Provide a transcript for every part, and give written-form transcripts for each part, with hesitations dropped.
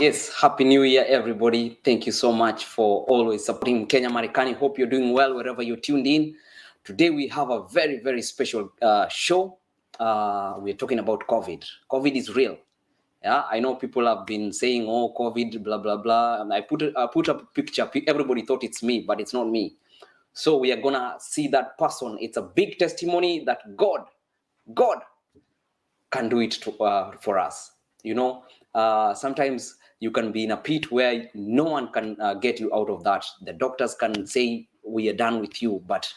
Yes, Happy New Year, everybody. Thank you so much for always supporting mkenyamarekanitv. Hope you're doing well wherever you're tuned in. Today we have a very, very special show. We're talking about COVID. COVID is real. Yeah, I know people have been saying, oh, COVID, blah, blah, blah. And I put up a picture. Everybody thought it's me, but it's not me. So we are going to see that person. It's a big testimony that God can do it for us. You know, sometimes you can be in a pit where no one can get you out of that. The doctors can say, we are done with you. But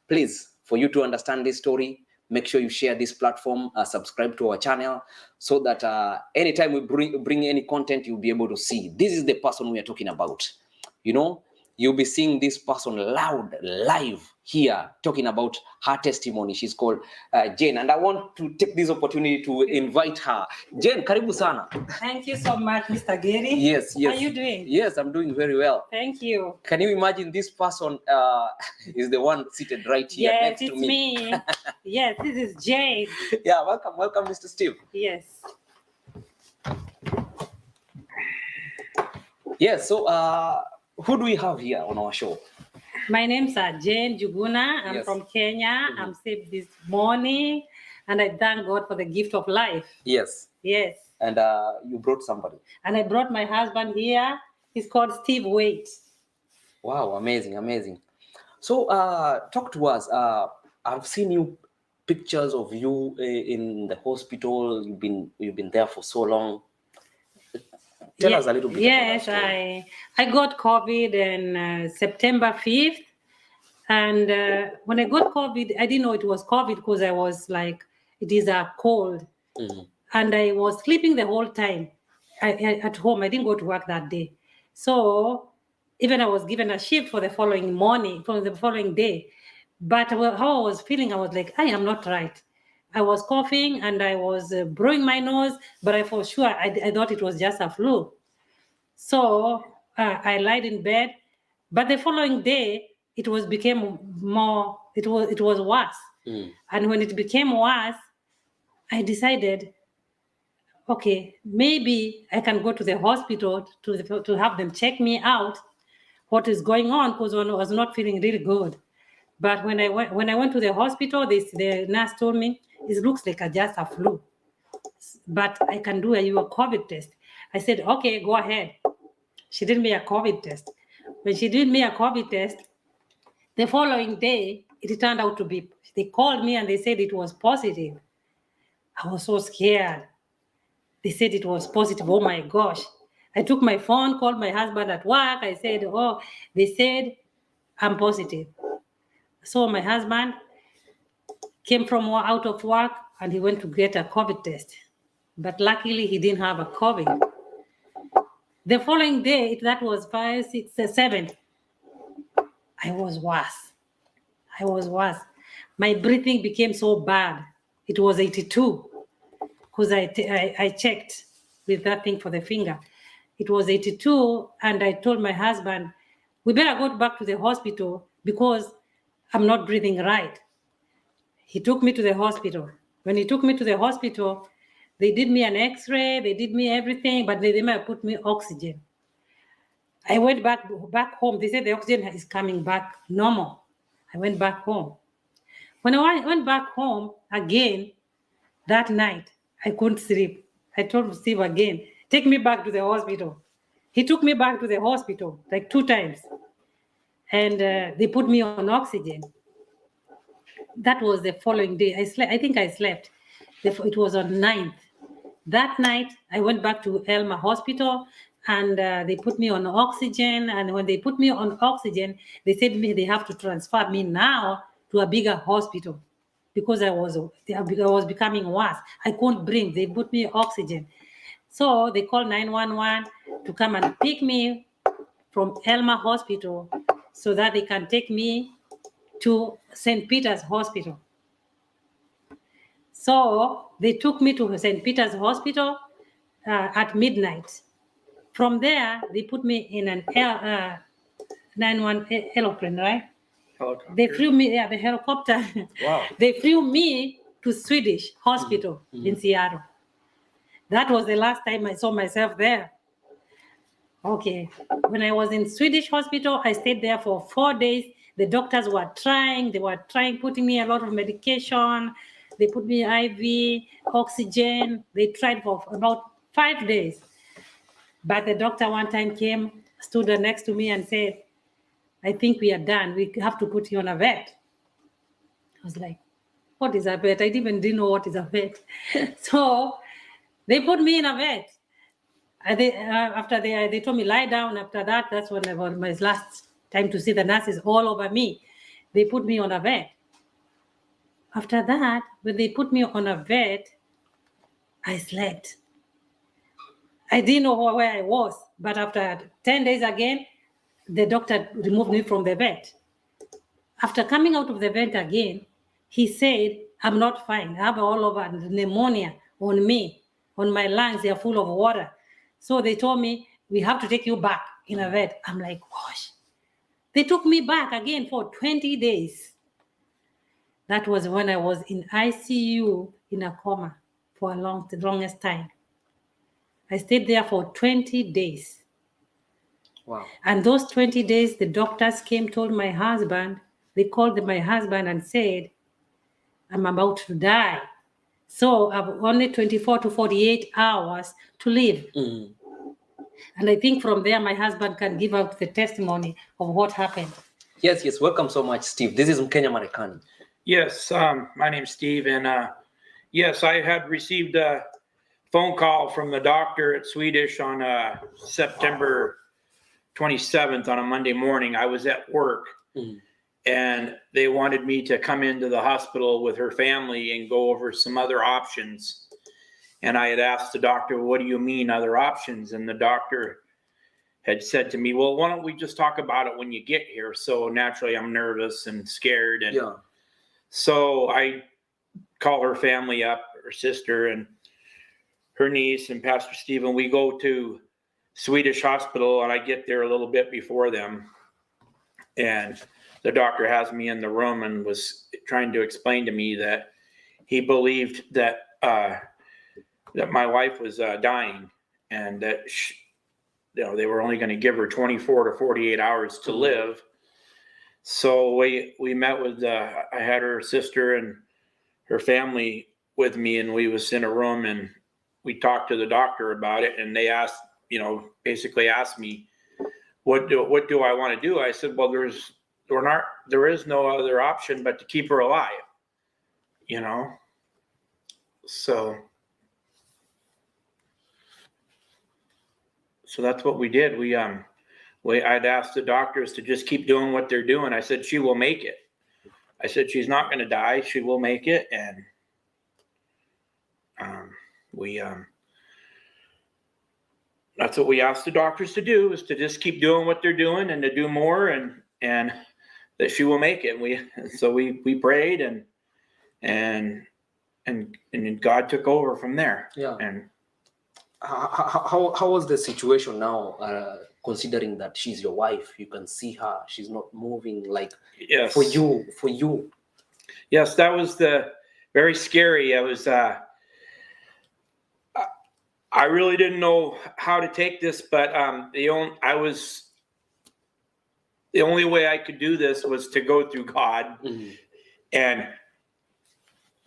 please, for you to understand this story, make sure you share this platform, subscribe to our channel, so that anytime we bring any content, you'll be able to see. This is the person we are talking about. You know, you'll be seeing this person live here, talking about her testimony. She's called Jane, and I want to take this opportunity to invite her. Jane, karibu sana. Thank you so much, Mr. Gary. Yes. How are you doing? Yes, I'm doing very well. Thank you. Can you imagine this person is the one seated right here next to me? Yes, it's me. Yes, this is Jane. Yeah, welcome, Mr. Steve. Yes. Yes, so who do we have here on our show? My name's Jane Juguna. I'm from Kenya. I'm saved this morning, and I thank God for the gift of life. Yes. Yes. And you brought somebody. And I brought my husband here. He's called 𝐉𝐨. Wow, amazing. So talk to us. I've seen you pictures of you in the hospital. You've been there for so long. Tell us a little bit about that story. I got COVID on September 5th. And when I got COVID, I didn't know it was COVID because I was like, it is a cold. Mm-hmm. And I was sleeping the whole time at home. I didn't go to work that day. So even I was given a shift for the following day. But how I was feeling, I was like, I am not right. I was coughing and I was blowing my nose, but I thought it was just a flu. So I lied in bed, but the following day it was worse. And when it became worse, I decided, okay, maybe I can go to the hospital to have them check me out what is going on, because I was not feeling really good. But when I went to the hospital, the nurse told me, it looks like just a flu, but I can do a COVID test. I said, okay, go ahead. She did me a COVID test. When she did me a COVID test, the following day, it turned out to be, they called me and they said it was positive. I was so scared. They said it was positive. Oh my gosh. I took my phone, called my husband at work. I said, they said I'm positive. So my husband came from out of work and he went to get a COVID test. But luckily he didn't have a COVID. The following day, that was 5, 6, 7. I was worse. My breathing became so bad. It was 82 because I checked with that thing for the finger. It was 82, and I told my husband, we better go back to the hospital because I'm not breathing right. He took me to the hospital. When he took me to the hospital, they did me an X-ray, they did me everything, but they didn't put me oxygen. I went back home. They said the oxygen is coming back normal. I went back home. When I went back home again, that night, I couldn't sleep. I told Steve again, take me back to the hospital. He took me back to the hospital like 2 times. And they put me on oxygen. That was the following day. I think I slept. It was on 9th. That night, I went back to Elma Hospital and they put me on oxygen. And when they put me on oxygen, they said they have to transfer me now to a bigger hospital because I was becoming worse. I couldn't breathe. They put me oxygen. So they called 911 to come and pick me from Elma Hospital so that they can take me to St. Peter's Hospital. So they took me to St. Peter's Hospital at midnight. From there, they put me in an 911 aeroplane, right? Helicopter. They flew me, the helicopter. Wow. They flew me to Swedish Hospital in Seattle. That was the last time I saw myself there. Okay. When I was in Swedish hospital, I stayed there for 4 days. The doctors were trying, putting me a lot of medication. They put me IV, oxygen. They tried for about 5 days. But the doctor one time came, stood next to me and said, I think we are done. We have to put you on a vet. I was like, what is a vet? I didn't know what is a vet. So they put me in a vet. After they told me lie down. After that, that's when I was my last time to see the nurses all over me. They put me on a vet. After that, when they put me on a vet, I slept. I didn't know where I was, but after 10 days again, the doctor removed me from the vet. After coming out of the vet again, he said, I'm not fine. I have all over pneumonia on me, on my lungs, they're full of water. So they told me, we have to take you back in a vet. I'm like, gosh. They took me back again for 20 days. That was when I was in ICU in a coma for the longest time. I stayed there for 20 days. Wow. And those 20 days, the doctors came, told my husband, they called my husband and said, I'm about to die. So I've only 24 to 48 hours to live. Mm. And I think from there, my husband can give out the testimony of what happened. Yes. Welcome so much, Steve. This is mkenyamarekanitv. Yes, my name's Steve, and yes, I had received a phone call from the doctor at Swedish on September 27th on a Monday morning. I was at work, and they wanted me to come into the hospital with her family and go over some other options. And I had asked the doctor, what do you mean other options? And the doctor had said to me, well, why don't we just talk about it when you get here? So naturally, I'm nervous and scared. And Yeah. So I call her family up, her sister and her niece and Pastor Stephen. We go to Swedish hospital, and I get there a little bit before them. And the doctor has me in the room and was trying to explain to me that he believed that that my wife was dying, and that they were only going to give her 24 to 48 hours to live. So we met with, I had her sister and her family with me, and we was in a room, and we talked to the doctor about it, and they asked, basically asked me, what do I want to do? I said, well, there is no other option but to keep her alive, So that's what we did. I'd asked the doctors to just keep doing what they're doing. I said, she will make it. I said, she's not going to die. She will make it. And that's what we asked the doctors to do, is to just keep doing what they're doing and to do more, and that she will make it. So we prayed, and God took over from there. Yeah. And how was the situation now, considering that she's your wife? You can see her, she's not moving, like, yes. for you. Yes, that was very scary. I really didn't know how to take this, but the only way I could do this was to go through God,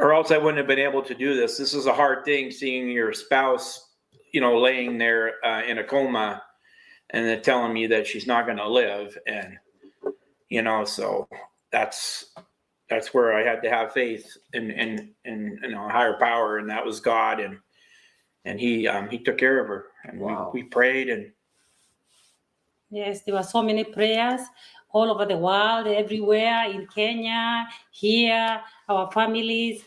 or else I wouldn't have been able to do this. This is a hard thing, seeing your spouse, laying there in a coma, and then telling me that she's not going to live, and so that's where I had to have faith in a higher power, and that was God, and he took care of her, and wow. we prayed. And yes, there were so many prayers all over the world, everywhere, in Kenya, here, our families.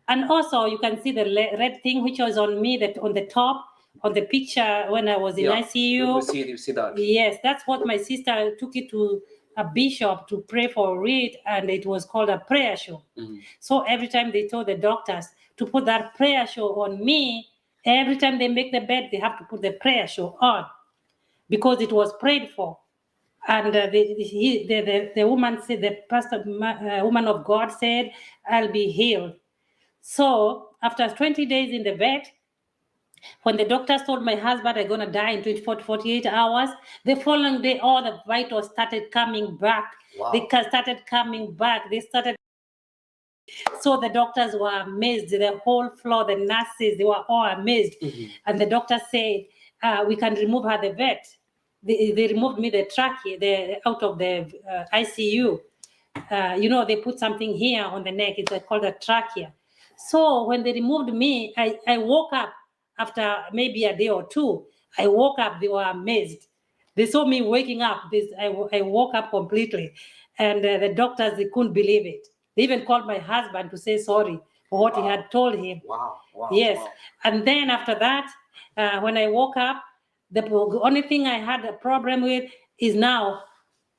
And also you can see the red thing which was on me, that on the top, on the picture when I was in ICU. You see that? Yes, that's what my sister took it to a bishop to pray for it, and it was called a prayer show. So every time they told the doctors to put that prayer show on me, every time they make the bed, they have to put the prayer show on, because it was prayed for. And the woman said, the pastor, woman of God said, I'll be healed. So after 20 days in the vet, When the doctors told my husband I'm going to die in 24 to 48 hours, the following day, all the vitals started coming back. Wow. They started coming back. They started. So the doctors were amazed. The whole floor, the nurses, they were all amazed. And the doctor said, we can remove her the vet. They removed me the trachea out of the ICU. They put something here on the neck. It's called a trachea. So when they removed me, I woke up after maybe a day or two. I woke up. They were amazed. They saw me waking up. I woke up completely. And the doctors, they couldn't believe it. They even called my husband to say sorry for what he had told him. Wow. Yes. Wow. And then after that, when I woke up, the only thing I had a problem with is now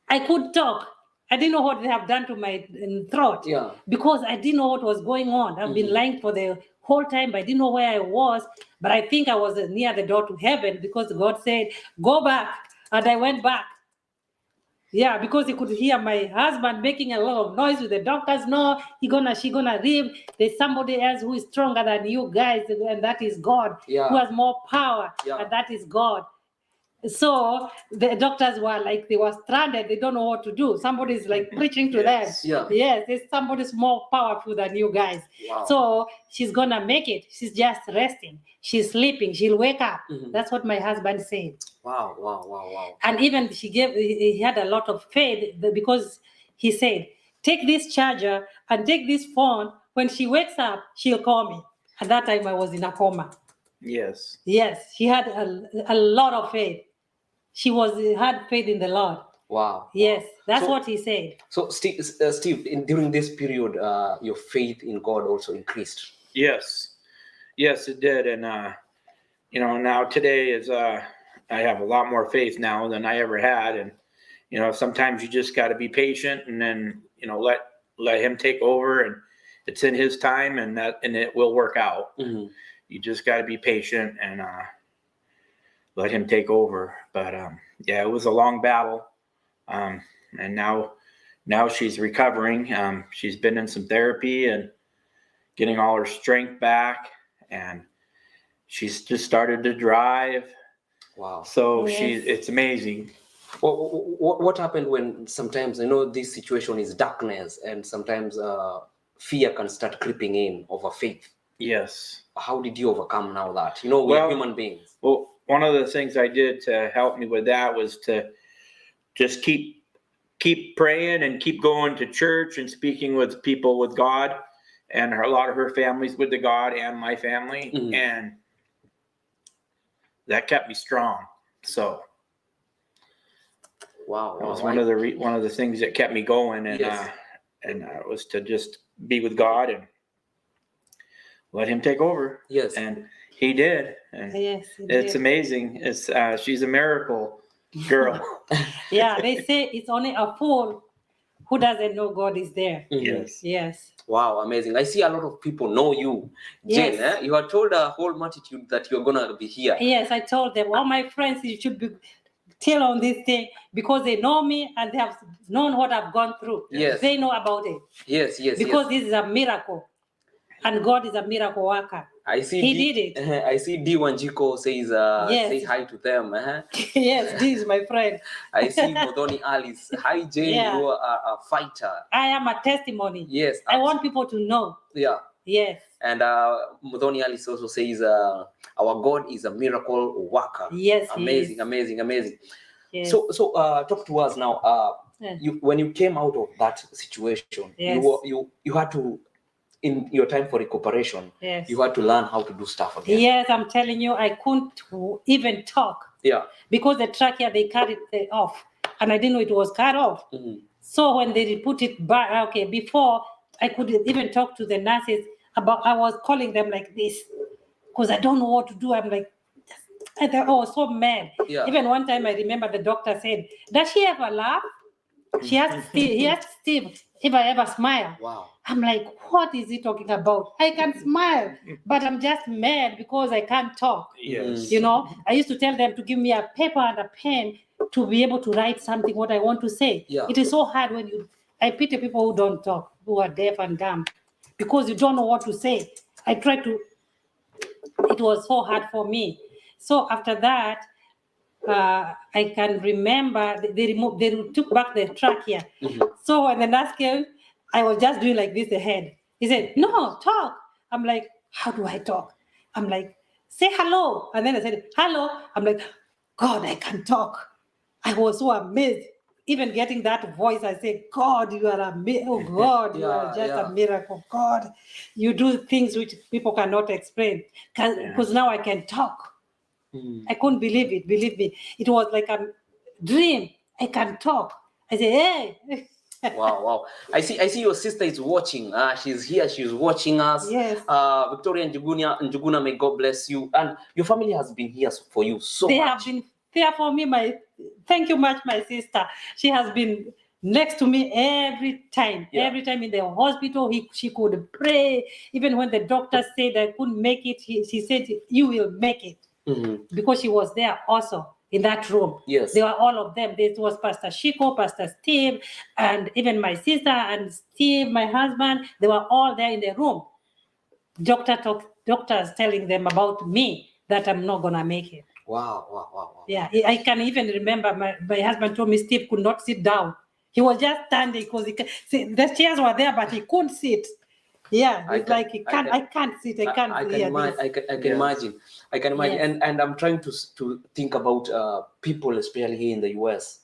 I could talk. I didn't know what they have done to my throat. Yeah. Because I didn't know what was going on. I've been lying for the whole time, but I didn't know where I was. But I think I was near the door to heaven because God said, go back. And I went back. Yeah, because he could hear my husband making a lot of noise with the doctors. No, she gonna live. There's somebody else who is stronger than you guys, and that is God, who has more power, and that is God. So the doctors were like, they were stranded. They don't know what to do. Somebody's like preaching to them. Yes, there's somebody's more powerful than you guys. Wow. So she's gonna make it. She's just resting. She's sleeping. She'll wake up. That's what my husband said. Wow. And even he had a lot of faith because he said, take this charger and take this phone. When she wakes up, she'll call me. At that time, I was in a coma. Yes. Yes, she had a lot of faith. She had faith in the Lord. Wow. Yes, that's what he said. So, Steve, during this period, your faith in God also increased. Yes, it did. And, now today is, I have a lot more faith now than I ever had. And, sometimes you just got to be patient and then, let him take over, and it's in his time, and it will work out. You just got to be patient and, let him take over. But it was a long battle, and now she's recovering. She's been in some therapy and getting all her strength back, and she's just started to drive. Wow! So it's amazing. What happened when sometimes this situation is darkness, and sometimes fear can start creeping in over faith? Yes. How did you overcome now that we're human beings? Well, one of the things I did to help me with that was to just keep praying and keep going to church and speaking with people with God, and a lot of her family's with the God and my family, and that kept me strong. So wow, that was one of the things that kept me going, and it was to just be with God and let him take over. Yes. And he did. And it's amazing. It's she's a miracle girl. They say it's only a fool who doesn't know God is there. Yes. Wow, amazing. I see a lot of people know you. Jane, you had told a whole multitude that you're gonna be here. Yes, I told them, all my friends, you should be tell on this thing because they know me and they have known what I've gone through. Yes. They know about it. Yes. Because this is a miracle. And God is a miracle worker. I see He did it. I see 𝐷 says say hi to them. Yes, this is my friend. I see Modoni Alice. Hi Jane, you are a fighter. I am a testimony. Yes. I want people to know. Yeah. Yes. And Modoni Alice also says our God is a miracle worker. Yes. Amazing. Yes. So talk to us now. When you came out of that situation, you had to, in your time for recuperation, you had to learn how to do stuff again. Yes, I'm telling you, I couldn't even talk. Yeah. Because the trachea, they cut it off. And I didn't know it was cut off. So when they put it back, before I could even talk to the nurses about, I was calling them like this because I don't know what to do. I'm like, I was so mad. Yeah. Even one time I remember the doctor said, does she ever laugh? He asked Steve if I ever smile. Wow. I'm like, what is he talking about? I can smile, but I'm just mad because I can't talk. Yes. I used to tell them to give me a paper and a pen to be able to write something what I want to say. Yeah. It is so hard I pity people who don't talk, who are deaf and dumb, because you don't know what to say. I try to it was so hard for me. So after that, I can remember they took back the trachea. So when the nurse came, I was just doing like this, the head. He said, no, talk. I'm like, how do I talk? I'm like, say hello. And then I said, hello. I'm like, God, I can talk. I was so amazed. Even getting that voice, I said, God, you are amazing. Oh, God, you are just a miracle. God, you do things which people cannot explain. Because now I can talk. I couldn't believe it. Believe me. It was like a dream. I can talk. I say, hey. Wow. I see your sister is watching. She's here. She's watching us. Yes. Victoria Njuguna, may God bless you. And your family has been here for you so they much. Have been there for me. Thank you much, my sister. She has been next to me every time. Yeah. Every time in the hospital, she could pray. Even when the doctor said I couldn't make it, she said, you will make it. Because she was there also in that room. Yes. They were all of them. There was Pastor Shiko, Pastor Steve, and even my sister and Steve, my husband. They were all there in the room. Doctors telling them about me that I'm not gonna make it. Wow. Yeah, I can even remember my husband told me Steve could not sit down. He was just standing because the chairs were there, but he couldn't sit. Yeah, it's like I can't sit. I can't. I can imagine. I can imagine. Yes. And I'm trying to think about people, especially here in the US,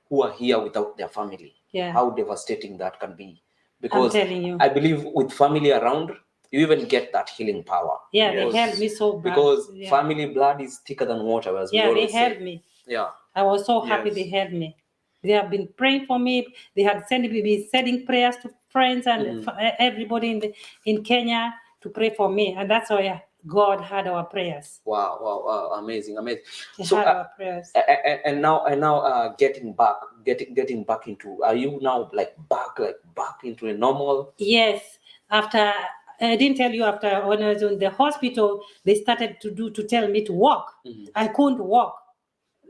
who are here without their family. Yeah. How devastating that can be. Because I'm telling you. I believe with family around, you even get that healing power. Yeah, they helped me so bad. Because family blood is thicker than water, as we always say. They helped me. Yeah. I was so happy they helped me. They have been praying for me. They had sending prayers to friends and everybody in Kenya to pray for me, and that's why God heard our prayers. Wow, amazing. He heard our prayers. And now getting back into, are you now back into a normal? Yes. After I didn't tell you, after when I was in the hospital, they started to tell me to walk. I couldn't walk.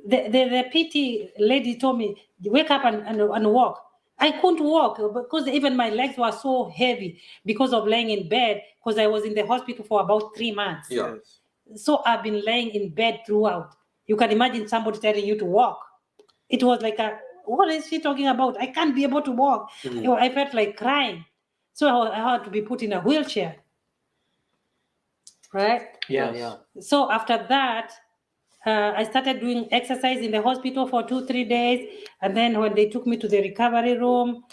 The PT lady told me, wake up and walk. I couldn't walk because even my legs were so heavy because of laying in bed, because I was in the hospital for about 3 months. Yeah. So I've been laying in bed throughout. You can imagine somebody telling you to walk. It was like, what is she talking about? I can't be able to walk. I felt like crying. So I had to be put in a wheelchair. Right? Yeah. So after that, I started doing exercise in the hospital for 2-3 days. And then when they took me to the recovery room,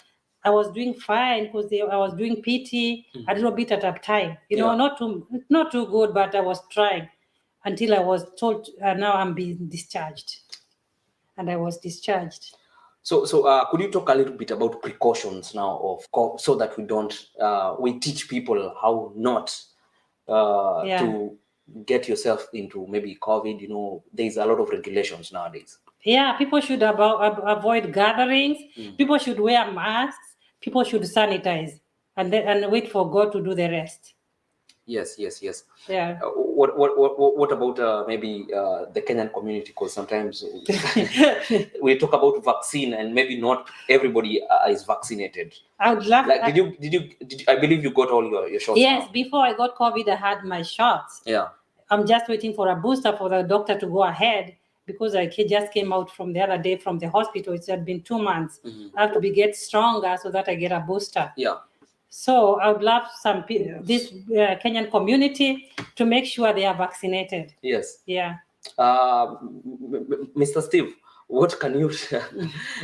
I was doing fine because I was doing PT a little bit at a time. Not too good, but I was trying until I was told now I'm being discharged. And I was discharged. So could you talk a little bit about precautions now so that we teach people how not to get yourself into maybe COVID? There's a lot of regulations nowadays. Yeah, people should avoid gatherings. People should wear masks. People should sanitize and wait for God to do the rest. Yes. Yeah. What about maybe the Kenyan community? Because sometimes we talk about vaccine and maybe not everybody is vaccinated. I would love. Did you? I believe you got all your shots. Yes, now. Before I got COVID, I had my shots. Yeah. I'm just waiting for a booster for the doctor to go ahead because I just came out from the other day from the hospital. It had been 2 months. I have to get stronger so that I get a booster. Yeah. So I would love this Kenyan community to make sure they are vaccinated. Yes. Yeah. Mr. Steve, what can you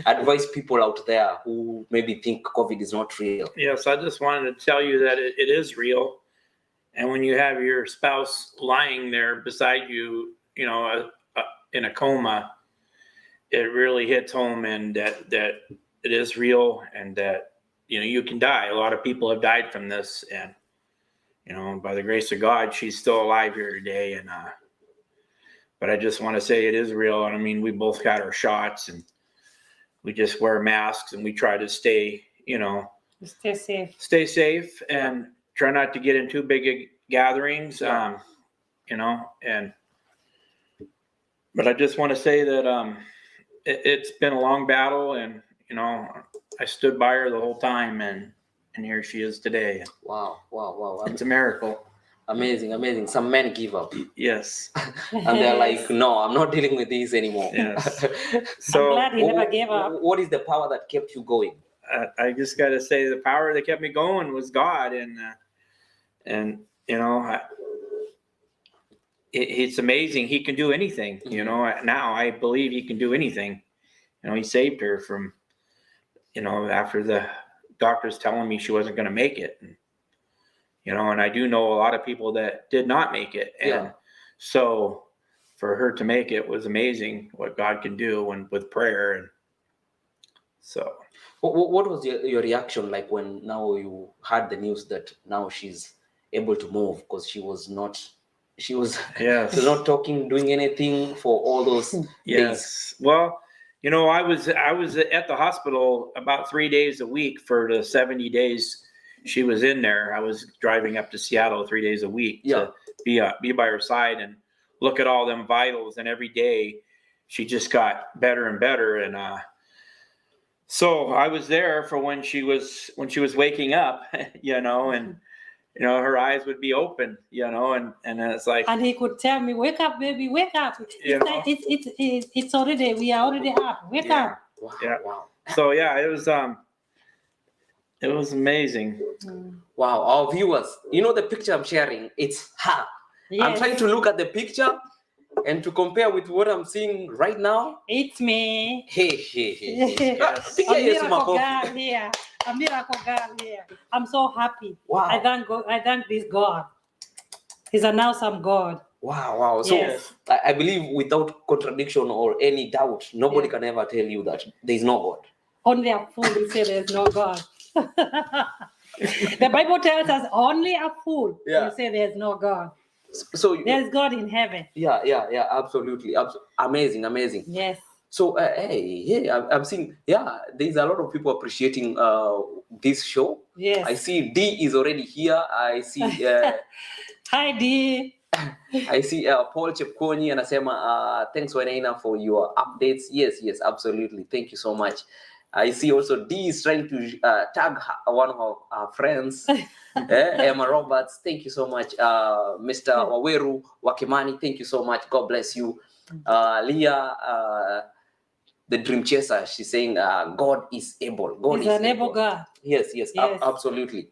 advise people out there who maybe think COVID is not real? Yes, I just wanted to tell you that it is real. And when you have your spouse lying there beside you, in a coma, it really hits home, and that it is real, and that you can die. A lot of people have died from this, and by the grace of God, she's still alive here today. And but I just want to say it is real. And I mean, we both got our shots, and we just wear masks, and we try to stay safe, and try not to get in too big gatherings. But I just want to say that it's been a long battle, and I stood by her the whole time, and here she is today. Wow. It's a miracle. Amazing. Some men give up. Yes. And they're like, no, I'm not dealing with this anymore. Yes. I'm So glad he never gave up. What is the power that kept you going? I just got to say the power that kept me going was God, and you know, it's amazing. He can do anything. You know, now I believe he can do anything. You know, he saved her from, you know, after the doctors telling me she wasn't going to make it. And, you know, and I do know a lot of people that did not make it. And so for her to make it was amazing what God can do when with prayer. And so. What was your reaction like when now you heard the news that now she's able to move, because she was not not talking, doing anything for all those days? Well, you know, I was at the hospital about 3 days a week for the 70 days she was in there. I was driving up to Seattle 3 days a week to be by her side and look at all them vitals, and every day she just got better and better. And so I was there for when she was waking up, you know, and you know, her eyes would be open, you know, and it's like, and he could tell me, "Wake up, baby, wake up! It's already, we are already up. Wake up!" Wow. So yeah, it was amazing. Wow, our viewers, you know the picture I'm sharing, it's her. Yes. I'm trying to look at the picture and to compare with what I'm seeing right now. It's me. Hey. Yes. A miracle girl here. A miracle girl here. I'm so happy. Wow. I thank God. I thank this God. He's an awesome God. Wow. So Yes. I believe without contradiction or any doubt, nobody can ever tell you that there is no God. Only a fool will say there's no God. The Bible tells us only a fool will say there's no God. So There's God in heaven. Yeah, absolutely. Amazing. Yes. So I'm seeing there's a lot of people appreciating this show. Yes. I see D is already here. I see Hi D. I see Paul Chepkonyi anasema thanks Wanaina for your updates. Yes, absolutely. Thank you so much. I see also D is trying to tag one of our friends, Emma Roberts. Thank you so much. Mr. Waweru Wakimani, thank you so much. God bless you. Leah, the dream chaser, she's saying God is able. God is an able God. Yes. Absolutely.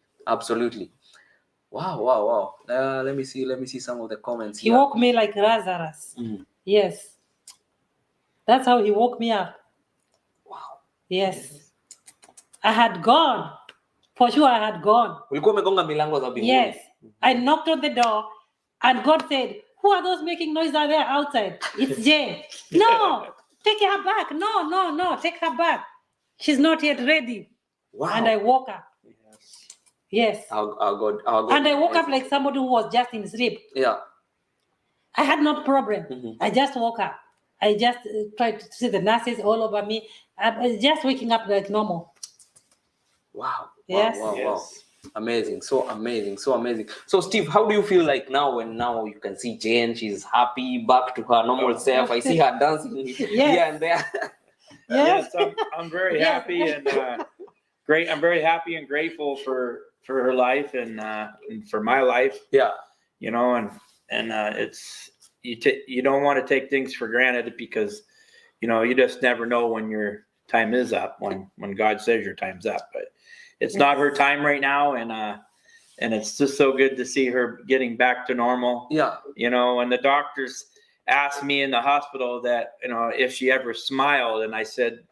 Wow. Let me see some of the comments here. He woke me like Lazarus. Yes. That's how he woke me up. Wow. Yes. I had gone. For sure I had gone. Ulikuwa umegonga milango za mbinguni. Yes. I knocked on the door and God said, "Who are those making noise out there outside?" It's Jane. No, take her back. No, take her back. She's not yet ready. Wow. And I woke up. Yes. Our God. And I woke up like somebody who was just in sleep. Yeah. I had no problem. I just woke up. I just tried to see the nurses all over me. I was just waking up like normal. Wow. Yes. Wow. Amazing. So amazing. So Steve, how do you feel like now when you can see Jane, she's happy, back to her normal self. I see her dancing here and there. Yes, I'm very happy and great. I'm very happy and grateful for her life and for my life. Yeah. You know, and it's you don't want to take things for granted because you know you just never know when your time is up, when God says your time's up. But it's not her time right now, and it's just so good to see her getting back to normal. Yeah. You know, and the doctors asked me in the hospital that, you know, if she ever smiled, and I said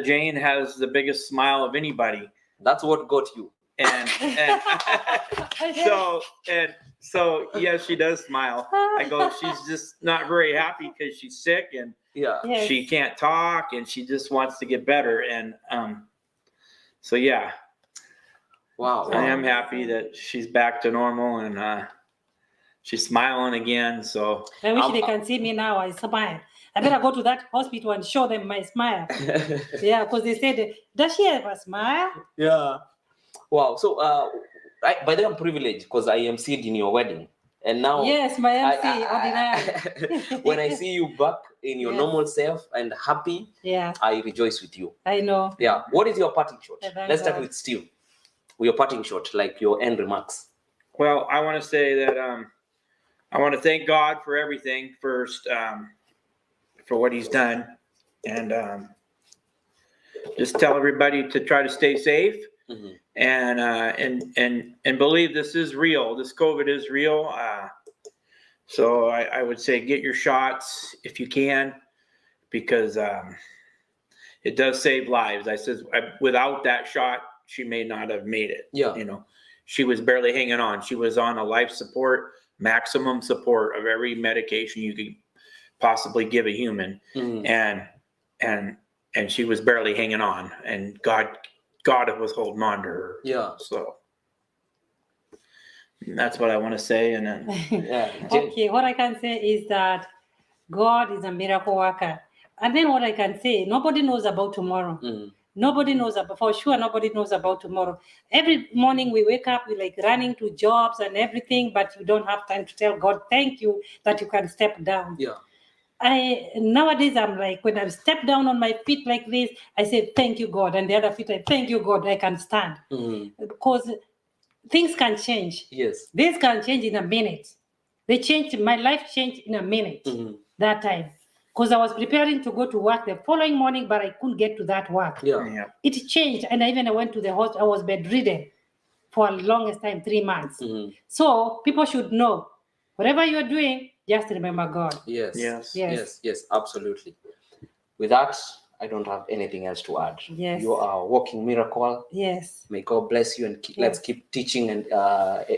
Jane has the biggest smile of anybody. That's what got you. And so yes, she does smile. I go, she's just not very happy because she's sick and she can't talk and she just wants to get better. And so yeah. Wow. I am happy that she's back to normal and she's smiling again. So I wish they can see me now. I smile. I better go to that hospital and show them my smile. Yeah, because they said, does she have a smile? Yeah. Wow. So by the way, I'm privileged because I emceed in your wedding. And now yes, my MC ordinary. When I see you back in your normal self and happy, I rejoice with you. I know. Yeah. What is your parting shot? Let's start with Steve. Your parting shot, like your end remarks. Well, I want to say that I want to thank God for everything first, for what He's done, and just tell everybody to try to stay safe, and believe this is real. This COVID is real. So I would say get your shots if you can, because it does save lives. I said without that shot, she may not have made it. Yeah. You know, she was barely hanging on. She was on a life support, maximum support of every medication you could possibly give a human, and she was barely hanging on, and God was holding on to her. Yeah. So that's what I want to say. And then Okay, what I can say is that God is a miracle worker. And then what I can say, nobody knows about tomorrow. Nobody knows about, for sure, nobody knows about tomorrow. Every morning we wake up, we like running to jobs and everything, but you don't have time to tell God, thank you that you can step down. Yeah. Nowadays I'm like, when I step down on my feet like this, I say, thank you, God. And the other feet, I thank you, God, I can stand. Because things can change. Yes. This can change in a minute. My life changed in a minute that time. Because I was preparing to go to work the following morning, but I couldn't get to that work. Yeah. It changed. And I went to the hospital. I was bedridden for the longest time, 3 months. So people should know, whatever you're doing, just remember God. Yes, absolutely. With that, I don't have anything else to add. Yes. You are a walking miracle. Yes. May God bless you, and let's keep teaching and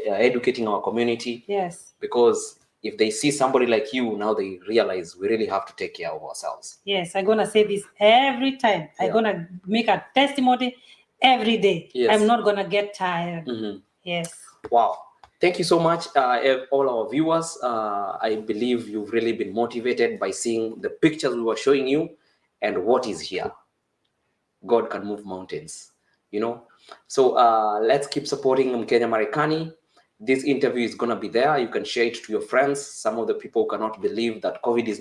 educating our community. Yes. Because if they see somebody like you, now they realize we really have to take care of ourselves. Yes, I'm going to say this every time. I'm going to make a testimony every day. Yes. I'm not going to get tired. Yes. Wow. Thank you so much, all our viewers. I believe you've really been motivated by seeing the pictures we were showing you and what is here. God can move mountains, you know. So let's keep supporting mkenyamarekanitv. This interview is going to be there. You can share it to your friends. Some of the people cannot believe that COVID is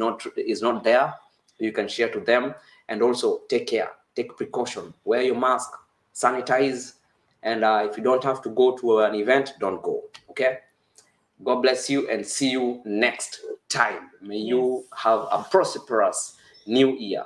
not there. You can share to them. And also take care, take precaution, wear your mask, sanitize. And if you don't have to go to an event, don't go. Okay. God bless you, and see you next time. May you have a prosperous new year.